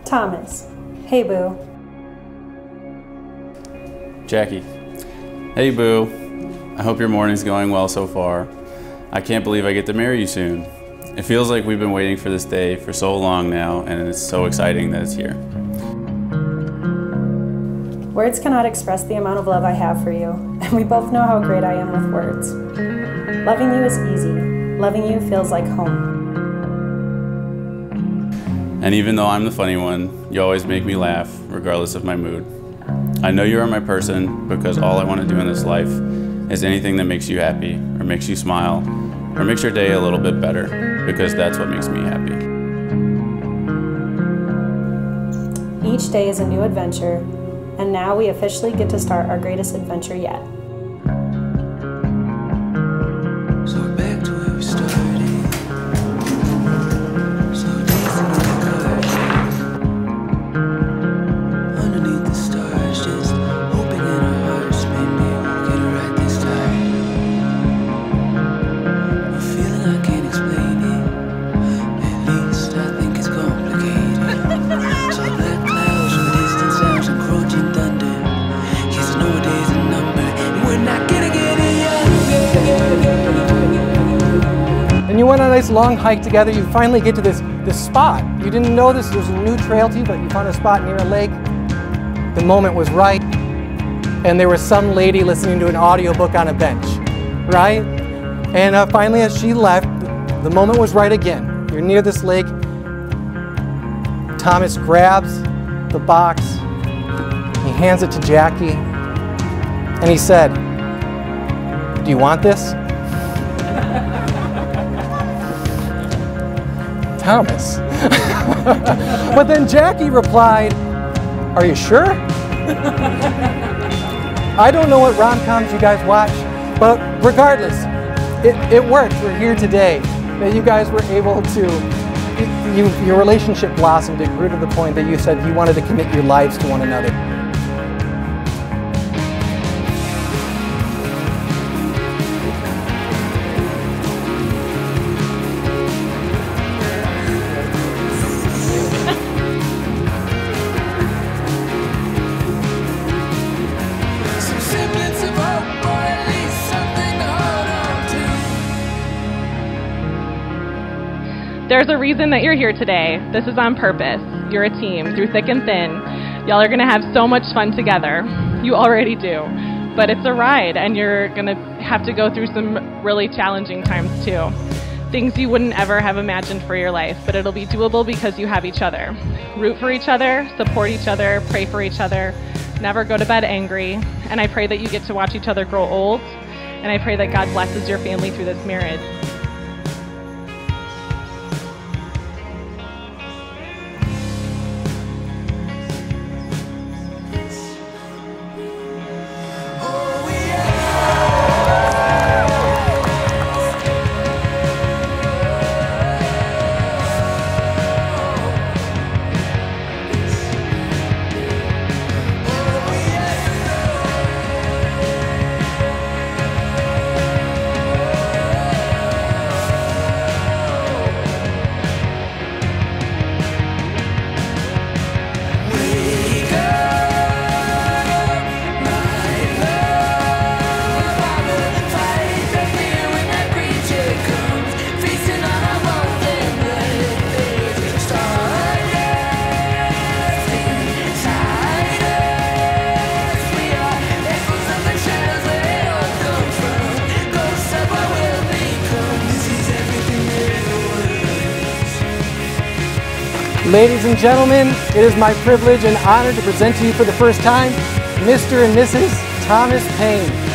Thomas. Hey, Boo. Jackie. Hey, Boo. I hope your morning's going well so far. I can't believe I get to marry you soon. It feels like we've been waiting for this day for so long now, and it's so exciting that it's here. Words cannot express the amount of love I have for you, and we both know how great I am with words. Loving you is easy. Loving you feels like home. And even though I'm the funny one, you always make me laugh, regardless of my mood. I know you are my person because all I want to do in this life is anything that makes you happy, or makes you smile, or makes your day a little bit better, because that's what makes me happy. Each day is a new adventure, and now we officially get to start our greatest adventure yet. So we're back to where we started. Underneath the stars, just hoping in our hearts, maybe we'll get it right this time. A feeling I can't explain it. At least I think it's complicated. So black clouds with distant sounds and approaching thunder. Yes, I know a day's a number, and we're not gonna get it young. And you went on a nice long hike together. You finally get to this spot. You didn't know this was a new trail to you, but you found a spot near a lake. The moment was right, and there was some lady listening to an audiobook on a bench, right? And finally, as she left, the moment was right again. You're near this lake. Thomas grabs the box, he hands it to Jackie, and he said, "Do you want this?" Thomas. But then Jackie replied, "Are you sure?" I don't know what rom-coms you guys watch, but regardless, it worked. We're here today. That you guys were able to, your relationship blossomed. It grew to the point that you said you wanted to commit your lives to one another. Some semblance of hope, or at least something to hold on to. There's a reason that you're here today. This is on purpose. You're a team, through thick and thin. Y'all are gonna have so much fun together. You already do. But it's a ride, and you're gonna have to go through some really challenging times too. Things you wouldn't ever have imagined for your life, but it'll be doable because you have each other. Root for each other, support each other, pray for each other, never go to bed angry, and I pray that you get to watch each other grow old, and I pray that God blesses your family through this marriage. Ladies and gentlemen, it is my privilege and honor to present to you for the first time, Mr. and Mrs. Thomas Payne.